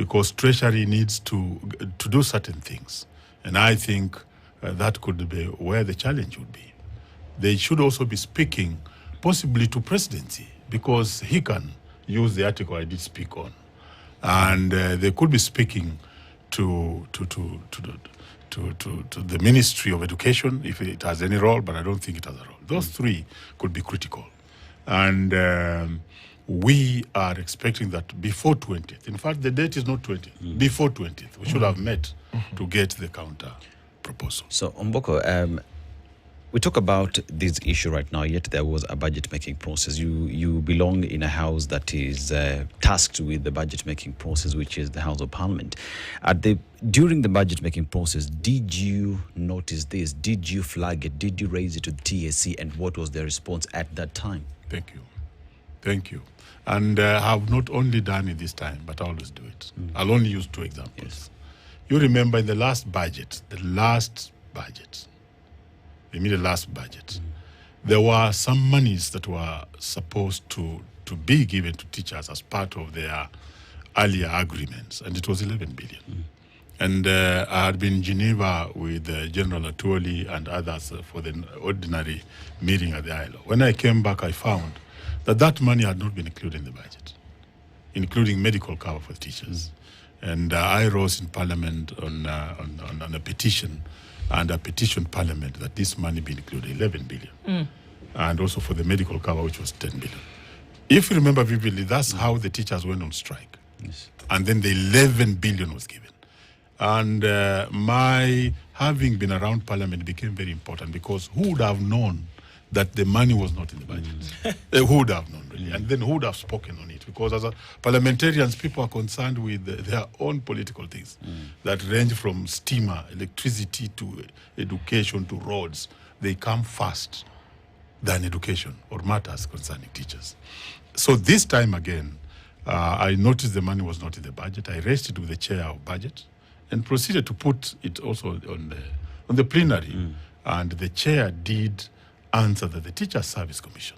because Treasury needs to do certain things. And I think that could be where the challenge would be. They should also be speaking possibly to presidency, because he can use the article I did speak on. And they could be speaking to the Ministry of Education, if it has any role, but I don't think it has a role. Those three could be critical. And we are expecting that before 20th, in fact, the date is not 20th, before 20th, we should have met to get the counter proposal. So, Omboko, we talk about this issue right now, yet there was a budget-making process. You belong in a house that is tasked with the budget-making process, which is the House of Parliament. During the budget-making process, did you notice this? Did you flag it? Did you raise it to the TSC? And what was their response at that time? Thank you. Thank you. And I have not only done it this time, but I always do it. I'll only use two examples. Yes. You remember in the last budget, the immediate last budget, there were some monies that were supposed to be given to teachers as part of their earlier agreements, and it was 11 billion. And I had been in Geneva with General Atwoli and others for the ordinary meeting at the ILO. When I came back, I found that money had not been included in the budget, including medical cover for teachers. And I rose in Parliament on a petition, and a petitioned Parliament that this money be included, 11 billion. And also for the medical cover, which was 10 billion. If you remember vividly, that's how the teachers went on strike. Yes. And then the 11 billion was given. And my having been around Parliament became very important, because who would have known that the money was not in the budget? Who would have known, really? And then who would have spoken on it? Because as parliamentarians, people are concerned with their own political things that range from steamer, electricity, to education, to roads. They come first than education or matters concerning teachers. So this time again, I noticed the money was not in the budget. I raised it with the chair of budget and proceeded to put it also on the plenary. And the chair did answer that the Teacher Service Commission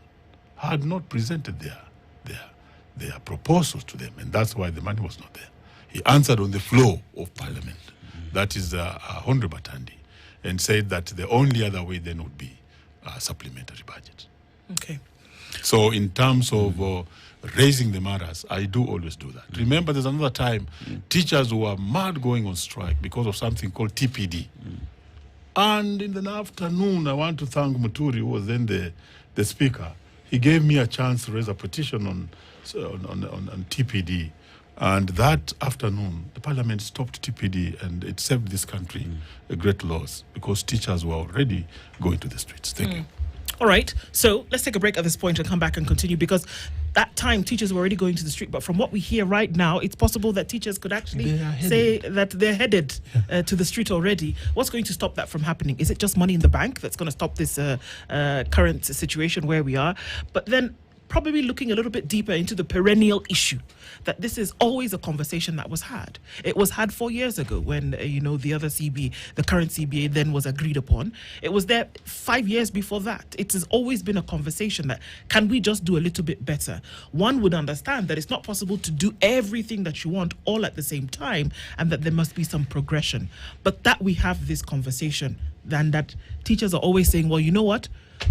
had not presented their proposals to them, and that's why the money was not there. He answered on the floor of Parliament, that is Honorable Batandi, and said that the only other way then would be a supplementary budget. Okay. So in terms of raising the matters, I do always do that. Remember, there's another time teachers were mad going on strike because of something called TPD. And in the afternoon, I want to thank Muturi, who was then the speaker. He gave me a chance to raise a petition on TPD. And that afternoon, the Parliament stopped TPD, and it saved this country a great loss, because teachers were already going to the streets. Thank you. All right. So let's take a break at this point and come back and continue, because that time teachers were already going to the street. But from what we hear right now, it's possible that teachers could actually say that they're headed to the street already. What's going to stop that from happening? Is it just money in the bank that's going to stop this current situation where we are? But then probably looking a little bit deeper into the perennial issue, that this is always a conversation that was had. It was had 4 years ago when, the other CBA, the current CBA then was agreed upon. It was there 5 years before that. It has always been a conversation that, can we just do a little bit better? One would understand that it's not possible to do everything that you want all at the same time, and that there must be some progression. But that we have this conversation, then that teachers are always saying, well, you know what?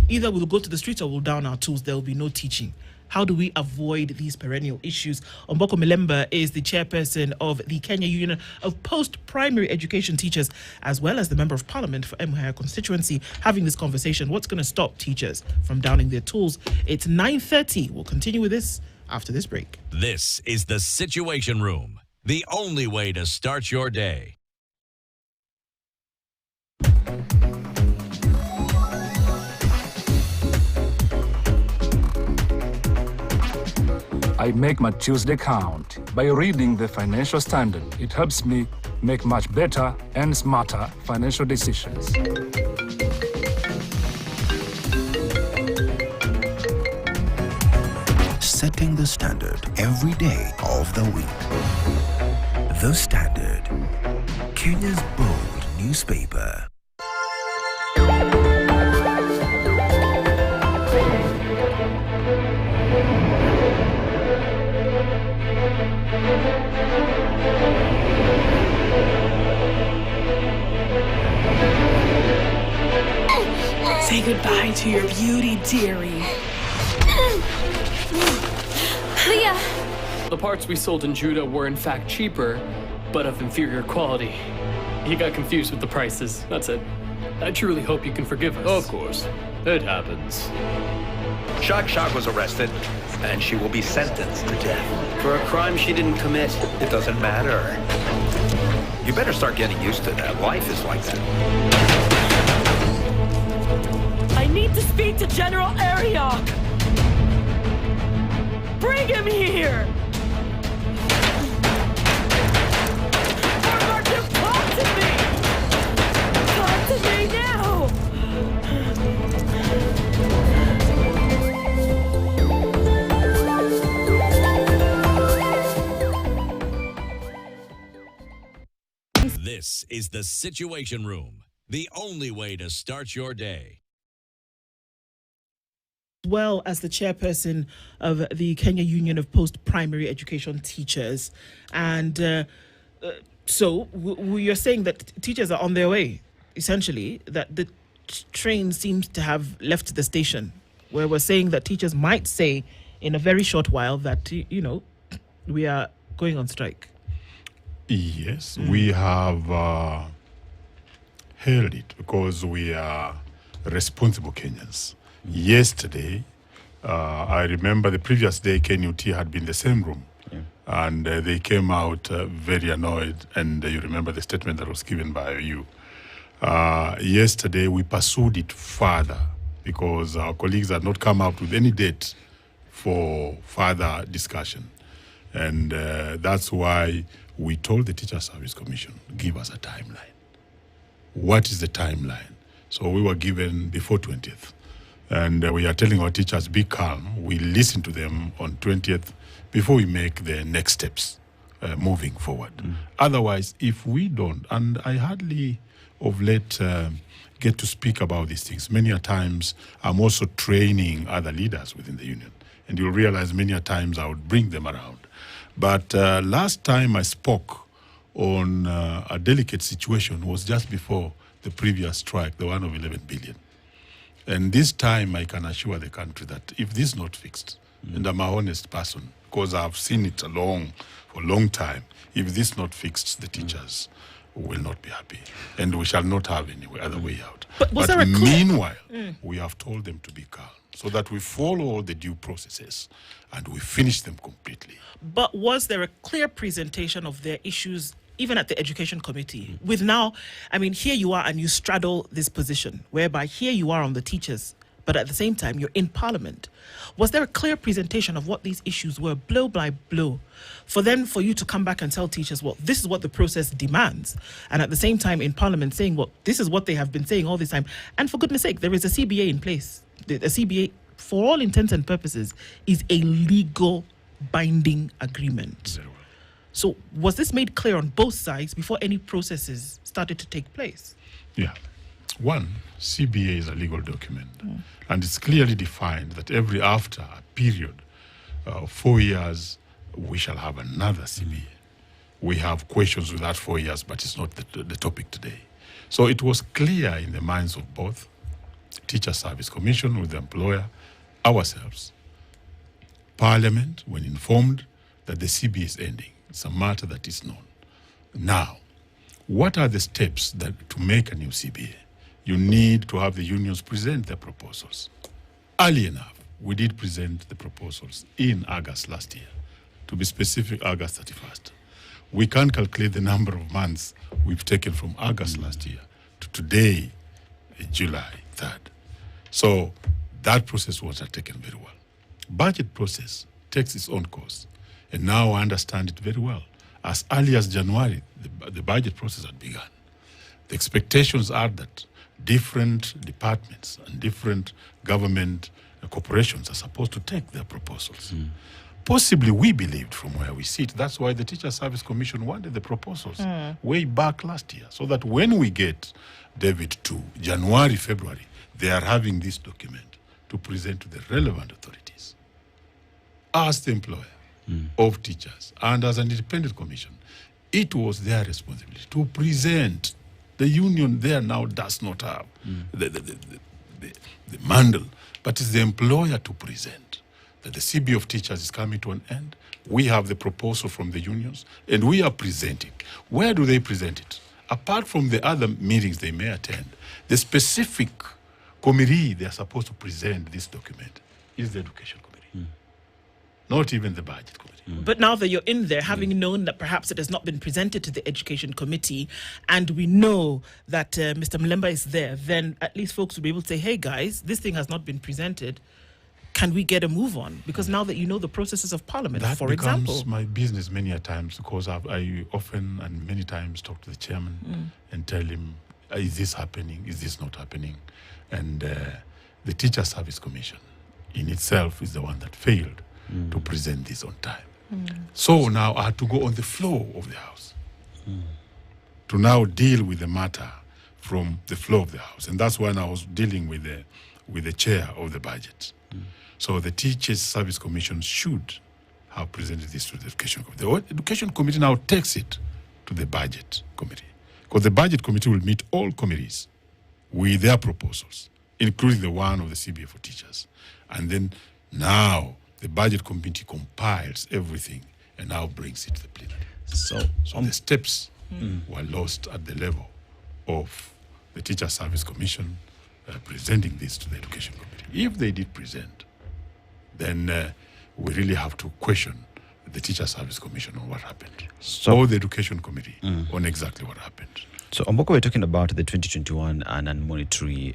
Either we'll go to the streets or we'll down our tools. There will be no teaching. How do we avoid these perennial issues? Omboko Milemba is the chairperson of the Kenya Union of Post-Primary Education Teachers, as well as the Member of Parliament for Emuhaya constituency, having this conversation. What's going to stop teachers from downing their tools? It's 9:30. We'll continue with this after this break. This is the Situation Room, the only way to start your day. I make my Tuesday count by reading the Financial Standard. It helps me make much better and smarter financial decisions. Setting the standard every day of the week. The Standard, Kenya's bold newspaper. Say goodbye to your beauty, dearie. Leah! The parts we sold in Judah were in fact cheaper, but of inferior quality. He got confused with the prices, that's it. I truly hope you can forgive us. Of course. It happens. Shak was arrested, and she will be sentenced to death. For a crime she didn't commit. It doesn't matter. You better start getting used to that. Life is like that. I need to speak to General Ariok! Bring him here! Martin, talk to me! Talk to me now! This is the Situation Room, the only way to start your day. Well, as the chairperson of the Kenya Union of Post-Primary Education Teachers. And so you're saying that teachers are on their way, essentially, that the train seems to have left the station, where we're saying that teachers might say in a very short while that, we are going on strike. Yes, we have heard it because we are responsible Kenyans. Yesterday, I remember the previous day, KNUT had been in the same room. And they came out very annoyed. And you remember the statement that was given by you. Yesterday, we pursued it further because our colleagues had not come out with any date for further discussion. And that's why we told the Teacher Service Commission, give us a timeline. What is the timeline? So we were given before 20th. And we are telling our teachers, be calm. We listen to them on 20th before we make the next steps moving forward. Otherwise, if we don't, and I hardly of late get to speak about these things. Many a times, I'm also training other leaders within the union. And you'll realize many a times I would bring them around. But last time I spoke on a delicate situation was just before the previous strike, the one of 11 billion. And this time I can assure the country that if this is not fixed, and I'm an honest person, because I've seen it for a long time, if this is not fixed, the teachers will not be happy. And we shall not have any other way out. But meanwhile, we have told them to be calm so that we follow all the due processes and we finish them completely. But was there a clear presentation of their issues even at the Education Committee? With now, here you are and you straddle this position, whereby here you are on the teachers, but at the same time, you're in Parliament. Was there a clear presentation of what these issues were, blow by blow, for you to come back and tell teachers, well, this is what the process demands, and at the same time in Parliament saying, well, this is what they have been saying all this time, and for goodness sake, there is a CBA in place. The CBA, for all intents and purposes, is a legal binding agreement. So was this made clear on both sides before any processes started to take place? Yeah. One, CBA is a legal document, and it's clearly defined that after a period of 4 years, we shall have another CBA. We have questions with that 4 years, but it's not the topic today. So it was clear in the minds of both Teacher Service Commission with the employer, ourselves, Parliament, when informed that the CBA is ending. It's a matter that is known. Now, what are the steps to make a new CBA? You need to have the unions present their proposals. Early enough, we did present the proposals in August last year. To be specific, August 31st. We can't calculate the number of months we've taken from August last year to today, July 3rd. So that process was taken very well. Budget process takes its own course. And now I understand it very well. As early as January, the budget process had begun. The expectations are that different departments and different government corporations are supposed to take their proposals. Possibly we believed from where we sit. That's why the Teacher Service Commission wanted the proposals way back last year, so that when we get, David, to January, February, they are having this document to present to the relevant authorities. As the employer of teachers and as an independent commission, it was their responsibility to present. The union there now does not have the mandal, but it's the employer to present that the CBA of teachers is coming to an end. We have the proposal from the unions, and we are presenting. Where do they present it? Apart from the other meetings they may attend, the specific committee they are supposed to present this document is the Education Committee, not even the Budget Committee. But now that you're in there, having known that perhaps it has not been presented to the Education Committee, and we know that Mr. Mlemba is there, then at least folks will be able to say, hey guys, this thing has not been presented. Can we get a move on? Because now that you know the processes of Parliament, that for example. That becomes my business many a times, because I often and many times talk to the chairman and tell him, is this happening? Is this not happening? And the Teacher Service Commission in itself is the one that failed to present this on time. So now I had to go on the floor of the House to now deal with the matter from the floor of the House. And that's when I was dealing with the chair of the budget. So the Teachers Service Commission should have presented this to the Education Committee. The Education Committee now takes it to the Budget Committee, because the Budget Committee will meet all committees with their proposals, including the one of the CBA for teachers. And then now the Budget Committee compiles everything and now brings it to the plenary. So the steps were lost at the level of the Teacher Service Commission presenting this to the Education Committee. If they did present, then we really have to question the Teacher Service Commission on what happened, or the Education Committee on exactly what happened. So, Omboko, we're talking about the 2021 and monetary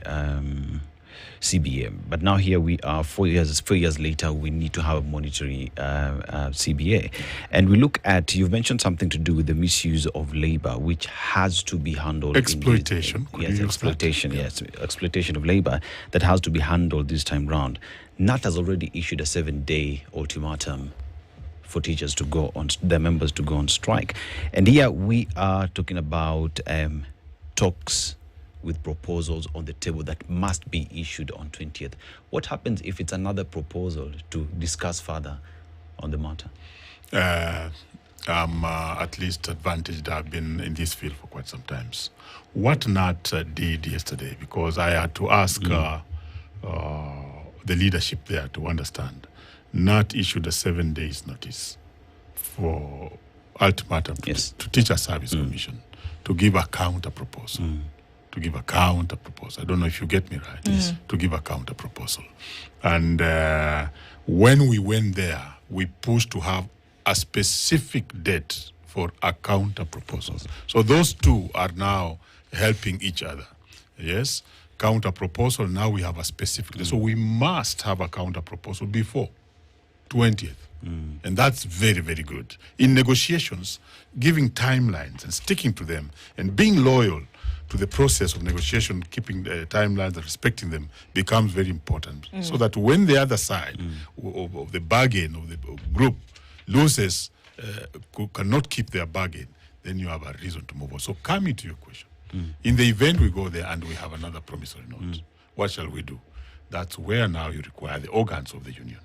CBA, but now here we are 4 years later, we need to have a monetary CBA. And we look at, you've mentioned something to do with the misuse of labor, which has to be handled. Exploitation. Exploitation, yes. Exploitation of labor that has to be handled this time round. NAT has already issued a 7-day ultimatum for teachers to go on, their members to go on strike. And here we are talking about talks with proposals on the table that must be issued on 20th. What happens if it's another proposal to discuss further on the matter? I'm at least advantaged. I've been in this field for quite some time. What NAT did yesterday, because I had to ask the leadership there to understand, NAT issued a 7 days notice for ultimatum to Teacher Service Commission to give a counter proposal. To give a counter proposal. I don't know if you get me right. Yes. To give a counter proposal. And when we went there, we pushed to have a specific date for a counter proposal. So those two are now helping each other. Yes? Counter proposal, now we have a specific date. So we must have a counter proposal before 20th. And that's very, very good. In negotiations, giving timelines and sticking to them and being loyal to the process of negotiation, keeping the timelines and respecting them becomes very important. So that when the other side of the bargain of the group loses, cannot keep their bargain, then you have a reason to move on. So coming to your question, in the event we go there and we have another promissory note, what shall we do? That's where now you require the organs of the union.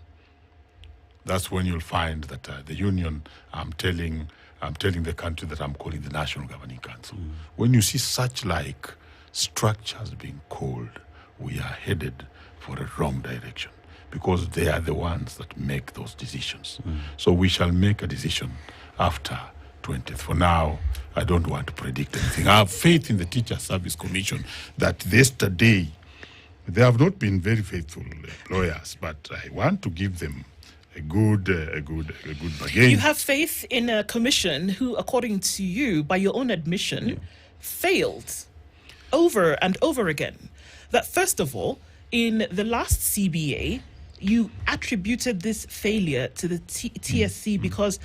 That's when you'll find that the union, I'm telling the country that I'm calling the National Governing Council. When you see such like structures being called, we are headed for a wrong direction, because they are the ones that make those decisions. So we shall make a decision after 20th. For now, I don't want to predict anything. I have faith in the Teacher Service Commission that yesterday, they have not been very faithful employers, but I want to give them a good bargain. You have faith in a commission who, according to you, by your own admission, failed over and over again. That first of all, in the last CBA, you attributed this failure to the TSC because,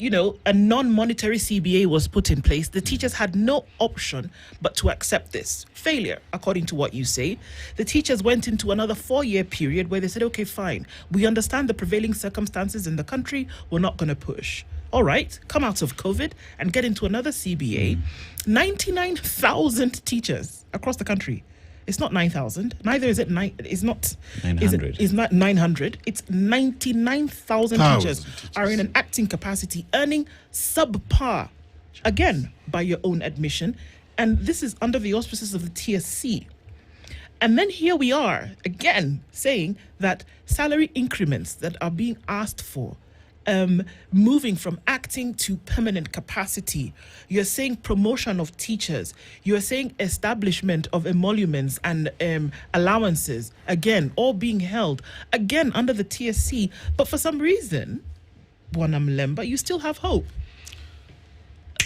a non-monetary CBA was put in place. The teachers had no option but to accept this failure, according to what you say. The teachers went into another 4-year period where they said, okay, fine, we understand the prevailing circumstances in the country, we're not going to push. All right, come out of COVID and get into another CBA. 99,000 teachers across the country. It's not 9,000. Neither is it It's not 900. It's not 900. It's 99,000 teachers are in an acting capacity, earning subpar, again by your own admission, and this is under the auspices of the TSC. And then here we are again saying that salary increments that are being asked for, moving from acting to permanent capacity. You're saying promotion of teachers. You're saying establishment of emoluments and allowances, again, all being held, again, under the TSC. But for some reason, Bwana Mlemba, you still have hope.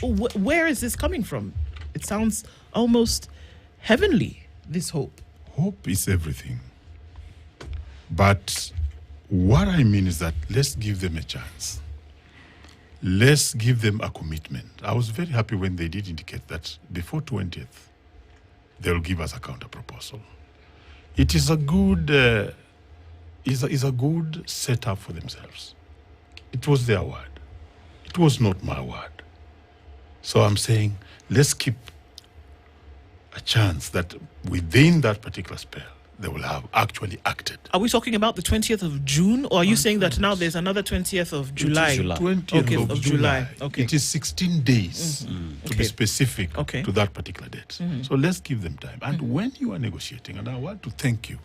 Where is this coming from? It sounds almost heavenly, this hope. Hope is everything. But what I mean is that let's give them a chance. Let's give them a commitment. I was very happy when they did indicate that before 20th, they'll give us a counter proposal. It is a good, is a good setup for themselves. It was their word. It was not my word. So I'm saying, let's keep a chance that within that particular spell, they will have actually acted. Are we talking about the 20th of June, or are you saying that now there's another 20th of July? 20th of July. Okay. It is 16 days to be specific to that particular date. So let's give them time. And when you are negotiating, and I want to thank you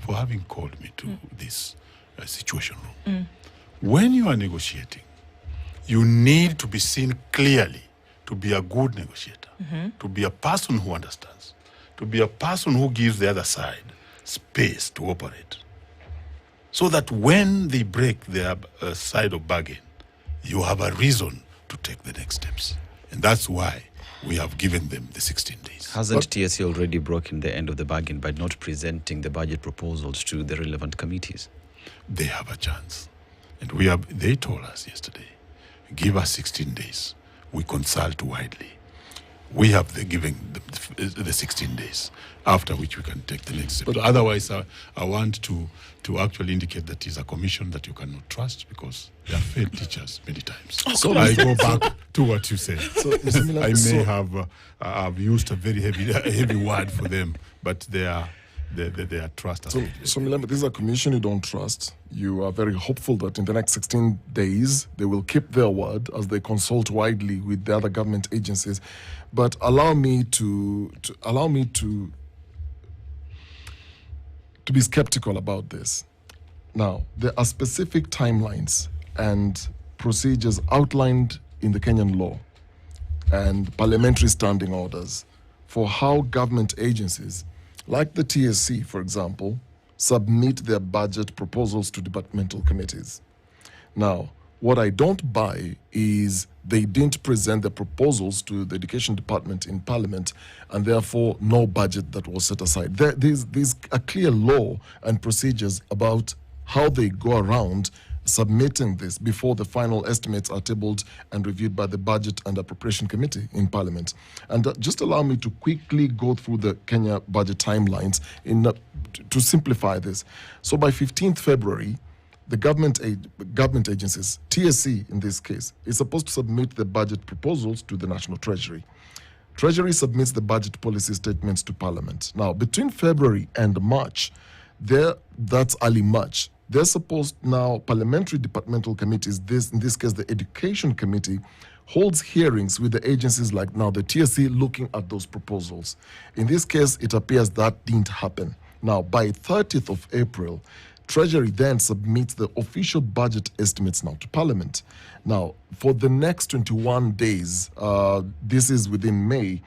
for having called me to this situation room. When you are negotiating, you need to be seen clearly to be a good negotiator, to be a person who understands, to be a person who gives the other side space to operate. So that when they break their side of bargain, you have a reason to take the next steps. And that's why we have given them the 16 days. Hasn't TSC already broken the end of the bargain by not presenting the budget proposals to the relevant committees? They have a chance. And they told us yesterday, give us 16 days. We consult widely. We have given the 16 days, after which we can take the next step. But otherwise, I want to actually indicate that it's a commission that you cannot trust, because they have failed teachers many times. So I go back to what you said. So, Mr. Miller, I may have I've used a very heavy word for them, but they are trust. So Milena, this is a commission you don't trust. You are very hopeful that in the next 16 days they will keep their word as they consult widely with the other government agencies. But allow me to be skeptical about this. Now, there are specific timelines and procedures outlined in the Kenyan law and parliamentary standing orders for how government agencies, like the TSC, for example, submit their budget proposals to departmental committees. Now, what I don't buy is they didn't present the proposals to the Education Department in Parliament, and therefore no budget that was set aside. There's a clear law and procedures about how they go around submitting this before the final estimates are tabled and reviewed by the Budget and Appropriation Committee in Parliament. And just allow me to quickly go through the Kenya budget timelines to simplify this. So by 15th February, the government agencies, TSC in this case, is supposed to submit the budget proposals to the National Treasury. Treasury submits the budget policy statements to Parliament. Now, between February and March, that's early March, they're supposed now, parliamentary departmental committees, in this case the Education Committee, holds hearings with the agencies like now the TSC looking at those proposals. In this case, it appears that didn't happen. Now, by 30th of April, Treasury then submits the official budget estimates now to Parliament. Now, for the next 21 days, this is within May,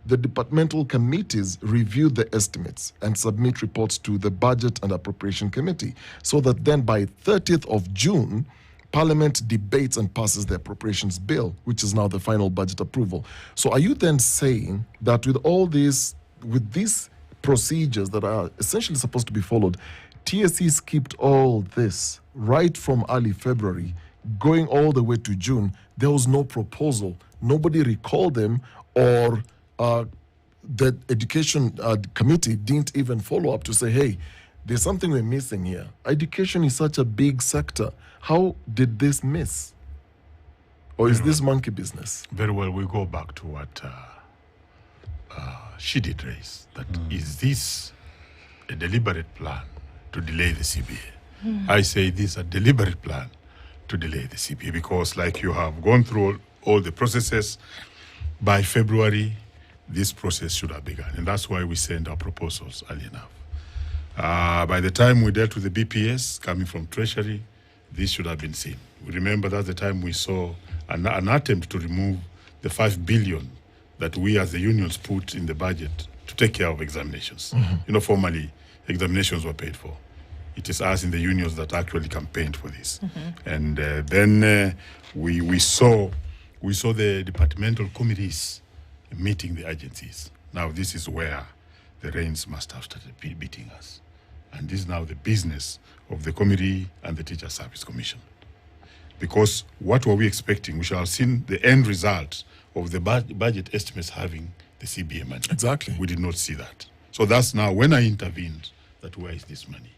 the departmental committees review the estimates and submit reports to the Budget and Appropriation Committee, so that then by 30th of June, Parliament debates and passes the appropriations bill, which is now the final budget approval. So are you then saying that with these procedures that are essentially supposed to be followed, TSC skipped all this right from early February, going all the way to June? There was no proposal. Nobody recalled them, or the Education Committee didn't even follow up to say, hey, there's something we're missing here. Education is such a big sector. How did this miss? Or is this monkey business? Very well, we go back to what she did raise. That is this a deliberate plan to delay the CBA? I say this is a deliberate plan to delay the CBA, because like you have gone through all the processes, by February, this process should have begun. And that's why we sent our proposals early enough. By the time we dealt with the BPS coming from Treasury, this should have been seen. We remember that's the time we saw an attempt to remove the 5 billion that we as the unions put in the budget to take care of examinations. Formally, examinations were paid for. It is us in the unions that actually campaigned for this. And then we saw the departmental committees meeting the agencies. Now this is where the rains must have started beating us. And this is now the business of the committee and the Teacher Service Commission. Because what were we expecting? We shall have seen the end result of the budget estimates having the CBA money. Exactly. We did not see that. So that's now when I intervened that where is this money?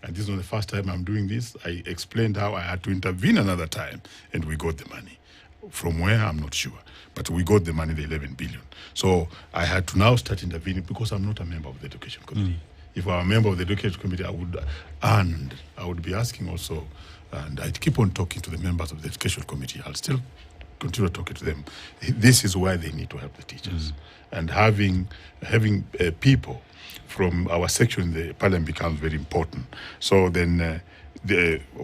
And this is not the first time I'm doing this. I explained how I had to intervene another time and we got the money. From where, I'm not sure. But we got the money, the 11 billion. So I had to now start intervening because I'm not a member of the Education Committee. If I were a member of the Education Committee, I would be asking also, and I'd keep on talking to the members of the Education Committee. I'll still continue talking to them. This is why they need to help the teachers. And having people from our section in the Parliament becomes very important. So then,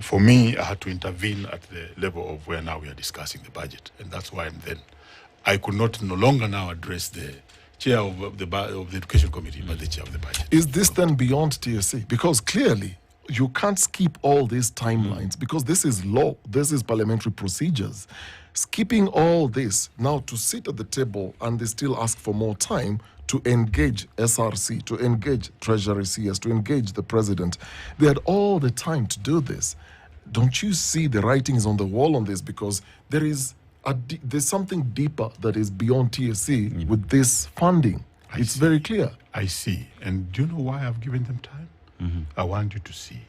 for me, I had to intervene at the level of where now we are discussing the budget. And that's why I could no longer now address the chair of the Education Committee, but the chair of the budget. Is this then beyond TSC? Because clearly, you can't skip all these timelines because this is law, this is parliamentary procedures. Skipping all this now to sit at the table and they still ask for more time to engage SRC, to engage Treasury CS, to engage the president. They had all the time to do this. Don't you see the writings on the wall on this? Because there's something deeper that is beyond TSC with this funding. It's very clear. I see. And do you know why I've given them time? I want you to see.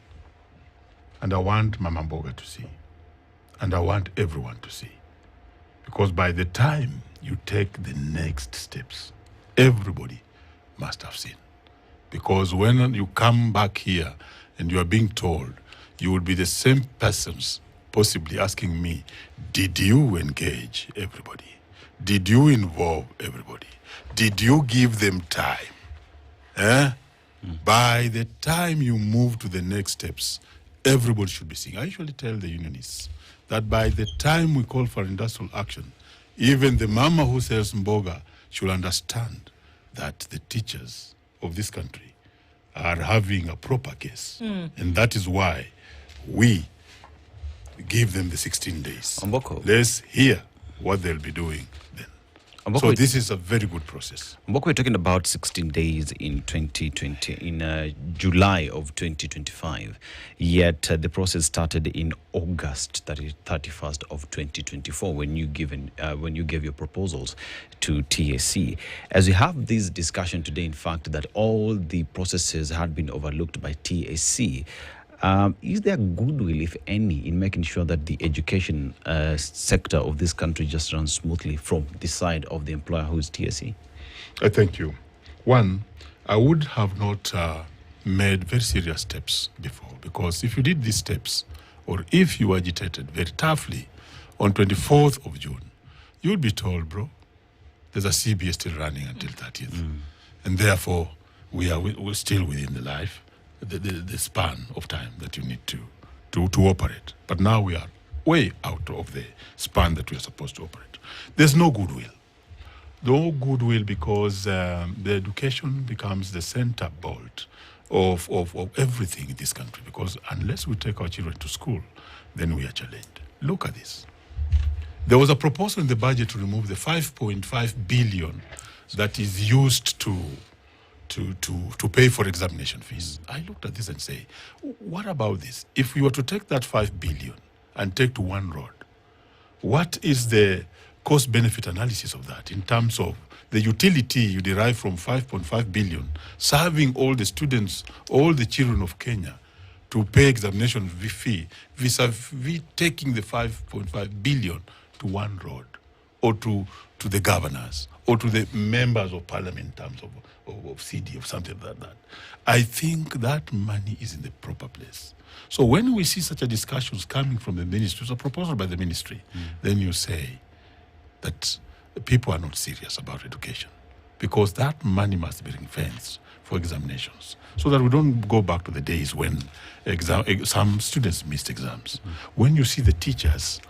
And I want Mama Mboga to see. And I want everyone to see. Because by the time you take the next steps, everybody must have seen. Because when you come back here and you are being told, you will be the same persons possibly asking me, did you engage everybody? Did you involve everybody? Did you give them time? By the time you move to the next steps, everybody should be seeing. I usually tell the unionists that by the time we call for industrial action, even the mama who sells mboga should understand that the teachers of this country are having a proper case. And that is why we give them the 16 days. Let's hear what they'll be doing then. So this is a very good process. Mboko, we're talking about 16 days in 2020, in July of 2025. Yet the process started in August 31st of 2024 when you gave your proposals to TSC. As we have this discussion today, in fact, that all the processes had been overlooked by TSC, is there goodwill, if any, in making sure that the education sector of this country just runs smoothly from the side of the employer who is TSC? Thank you. One, I would have not made very serious steps before, because if you did these steps, or if you agitated very toughly on 24th of June, you would be told, bro, there's a CBA still running until 30th. And therefore, we're still within the life. The span of time that you need to operate. But now we are way out of the span that we are supposed to operate. There's no goodwill. No goodwill because the education becomes the center bolt of everything in this country. Because unless we take our children to school, then we are challenged. Look at this. There was a proposal in the budget to remove the 5.5 billion that is used to pay for examination fees. I looked at this and say, what about this? If we were to take that 5 billion and take to one road, what is the cost-benefit analysis of that in terms of the utility you derive from 5.5 billion, serving all the students, all the children of Kenya to pay examination fee, vis-a-vis taking the 5.5 billion to one road, or to the governors, or to the members of parliament in terms of CD, of something like that. I think that money is in the proper place. So when we see such a discussions coming from the ministry, it's a proposal by the ministry, then you say that people are not serious about education. because that money must be ring-fenced for examinations, so that we don't go back to the days when some students missed exams. When you see the teachers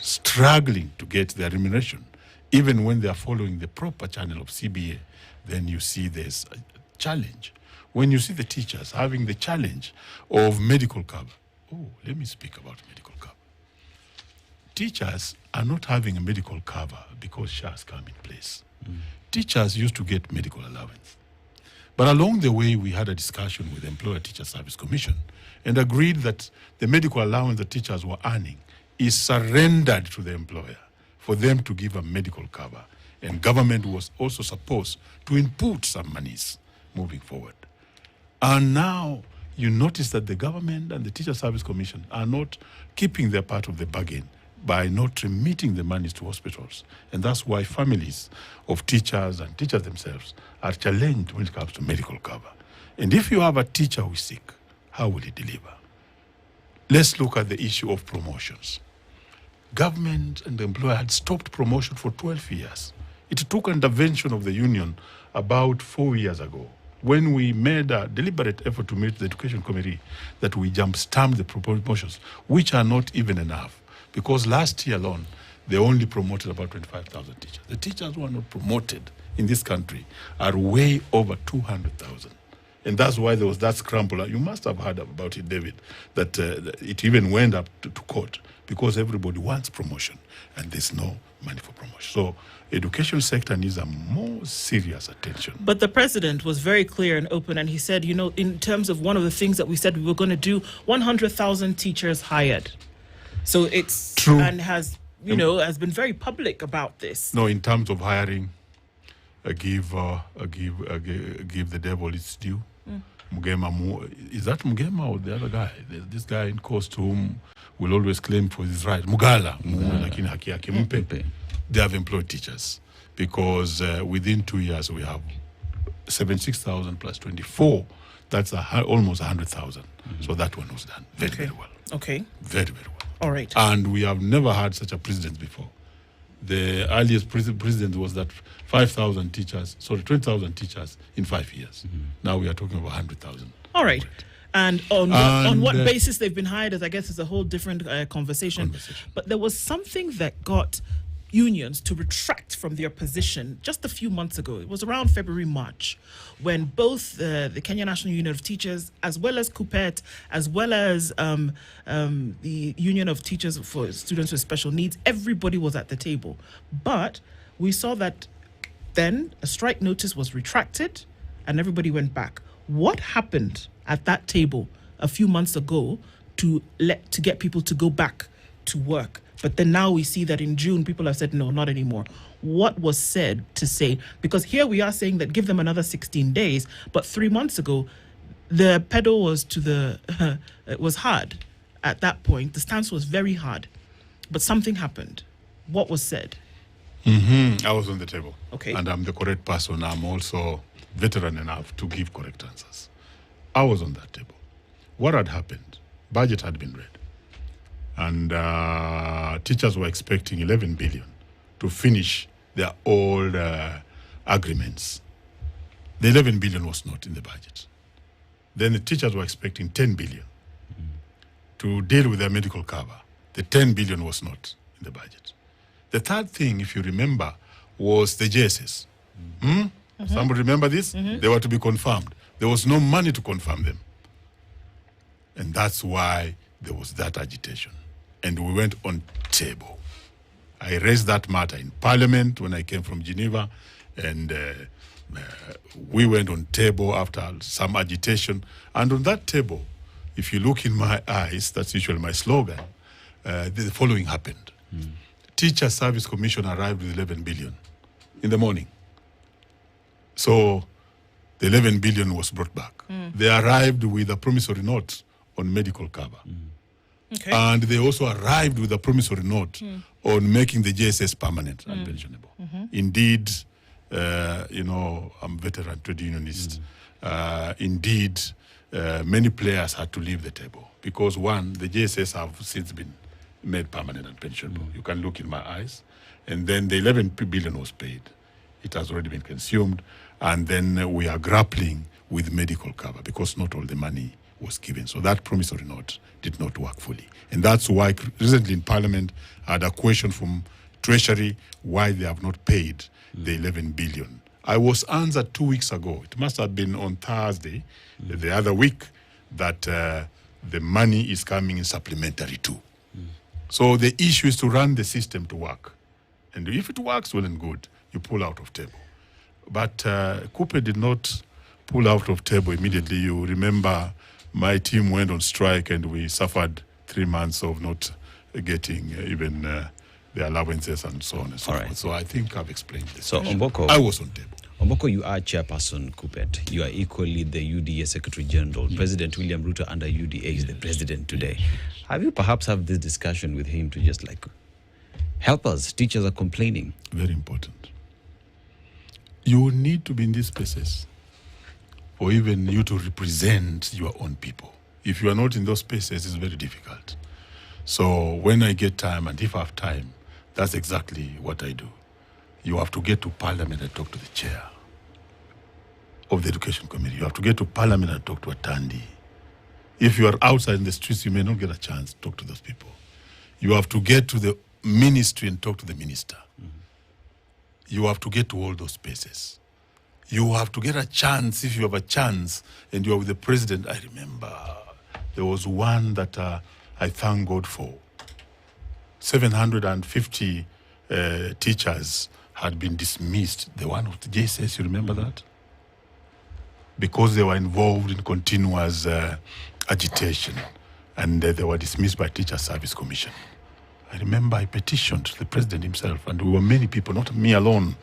struggling to get their remuneration, even when they are following the proper channel of CBA, then you see there's a challenge. When you see the teachers having the challenge of medical cover, let me speak about medical cover. Teachers are not having a medical cover because SHA has come in place. Teachers used to get medical allowance. But along the way, we had a discussion with the Employer Teacher Service Commission and agreed that the medical allowance the teachers were earning is surrendered to the employer for them to give a medical cover. And government was also supposed to input some monies moving forward. And now you notice that the government and the Teacher Service Commission are not keeping their part of the bargain by not remitting the monies to hospitals. And that's why families of teachers and teachers themselves are challenged when it comes to medical cover. And if you have a teacher who is sick, how will he deliver? Let's look at the issue of promotions. Government and the employer had stopped promotion for 12 years. It took an intervention of the union about 4 years ago, when we made a deliberate effort to meet the Education Committee, that we jump-stamped the promotions, which are not even enough. Because last year alone, they only promoted about 25,000 teachers. The teachers who are not promoted in this country are way over 200,000. And that's why there was that scramble. You must have heard about it, David, that it even went up to court, because everybody wants promotion and there's no money for promotion. So education sector needs a more serious attention. But the president was very clear and open, and he said, in terms of one of the things that we said we were going to do, 100,000 teachers hired. So it's true, and has been very public about this. No, in terms of hiring, give the devil its due. Mugema, is that Mugema or the other guy? This guy in costume will always claim for his right. Mugala. They have employed teachers, because within 2 years we have 76,000 plus 24. That's almost 100,000. So that one was done very well. Okay. Very well. All right. And we have never had such a president before. The earliest president was that 20,000 teachers in 5 years. Now we are talking about 100,000. All right. And on what basis they've been hired is, I guess, is a whole different conversation. But there was something that got unions to retract from their position just a few months ago. It was around February, March, when both the Kenya National Union of Teachers, as well as KUPPET, as well as the Union of Teachers for Students with Special Needs, everybody was at the table. But we saw that then a strike notice was retracted and everybody went back. What happened at that table a few months ago to get people to go back to work? But then now we see that in June, people have said, no, not anymore. What was said to say? Because here we are saying that give them another 16 days. But 3 months ago, the pedal was it was hard at that point. The stance was very hard. But something happened. What was said? I was on the table. Okay. And I'm the correct person. I'm also veteran enough to give correct answers. I was on that table. What had happened? Budget had been read. And teachers were expecting 11 billion to finish their old agreements. The 11 billion was not in the budget. Then the teachers were expecting 10 billion to deal with their medical cover. The 10 billion was not in the budget. The third thing, if you remember, was the JSS. Somebody remember this? They were to be confirmed. There was no money to confirm them. And that's why there was that agitation. And we went on table. I raised that matter in Parliament when I came from Geneva, and we went on table after some agitation. And on that table, if you look in my eyes, that's usually my slogan, the following happened. Teacher Service Commission arrived with 11 billion in the morning. So the 11 billion was brought back. They arrived with a promissory note on medical cover. Okay. And they also arrived with a promissory note on making the JSS permanent and pensionable. Indeed, I'm a veteran trade unionist. Indeed, many players had to leave the table because, one, the JSS have since been made permanent and pensionable. You can look in my eyes. And then the 11 billion was paid. it has already been consumed. And then we are grappling with medical cover because not all the money was given. So that promissory note did not work fully. And that's why recently in Parliament, I had a question from Treasury why they have not paid the 11 billion. I was answered 2 weeks ago. It must have been on Thursday, the other week, that the money is coming in supplementary too. So the issue is to run the system to work. And if it works, well and good, you pull out of table. But Cooper did not pull out of table immediately. You remember my team went on strike and we suffered 3 months of not getting even the allowances and so on and so forth. So I think I've explained this. So Omboko, I was on table. Omboko, you are chairperson, Kupet. You are equally the UDA Secretary General. President William Ruto under UDA is the president today. Have you perhaps had this discussion with him to just like help us? Teachers are complaining. Very important. You need to be in these spaces for even you to represent your own people. If you are not in those spaces, it's very difficult. So when I get time, and if I have time, that's exactly what I do. You have to get to Parliament and talk to the chair of the Education Committee. You have to get to Parliament and talk to Atandi. If you are outside in the streets, you may not get a chance to talk to those people. You have to get to the ministry and talk to the minister. You have to get to all those spaces. You have to get a chance, if you have a chance, and you are with the president. I remember there was one that I thank God for. 750 teachers had been dismissed. The one of the JSS, you remember that? Because they were involved in continuous agitation, and they were dismissed by Teacher Service Commission. I remember I petitioned the president himself, and we were many people, not me alone.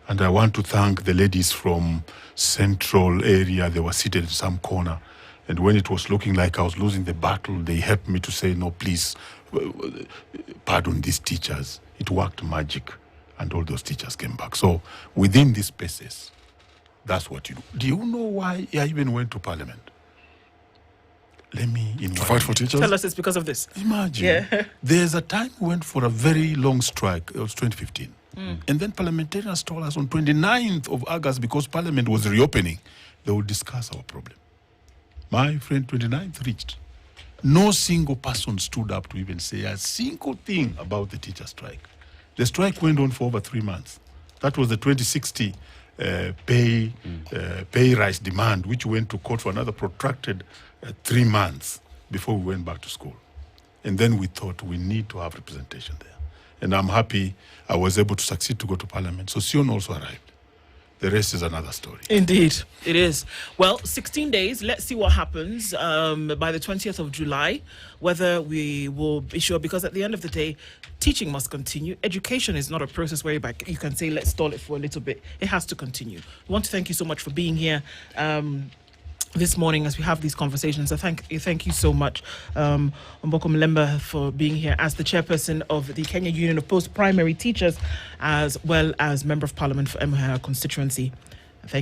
And I want to thank the ladies from Central area. They were seated in some corner. And when it was looking like I was losing the battle, they helped me to say, no, please, pardon these teachers. It worked magic. And all those teachers came back. So within these spaces, that's what you do. Do you know why I even went to Parliament? Let me... To fight for teachers? Tell us it's because of this. Imagine. Yeah. There's a time we went for a very long strike. It was 2015. And then parliamentarians told us on 29th of August, because Parliament was reopening, they would discuss our problem. My friend, 29th reached. No single person stood up to even say a single thing about the teacher strike. The strike went on for over 3 months. That was the 2060 pay rise demand, which went to court for another protracted 3 months before we went back to school. And then we thought we need to have representation there. And I'm happy I was able to succeed to go to Parliament. So Sion also arrived. The rest is another story. Indeed, it is. Well, 16 days. Let's see what happens by the 20th of July, whether we will be sure, because at the end of the day, teaching must continue. Education is not a process where you can say, let's stall it for a little bit. It has to continue. I want to thank you so much for being here this morning as we have these conversations. I thank you so much, Omboko Mlemba, for being here as the chairperson of the Kenya Union of Post-Primary Teachers, as well as Member of Parliament for Emuhea constituency.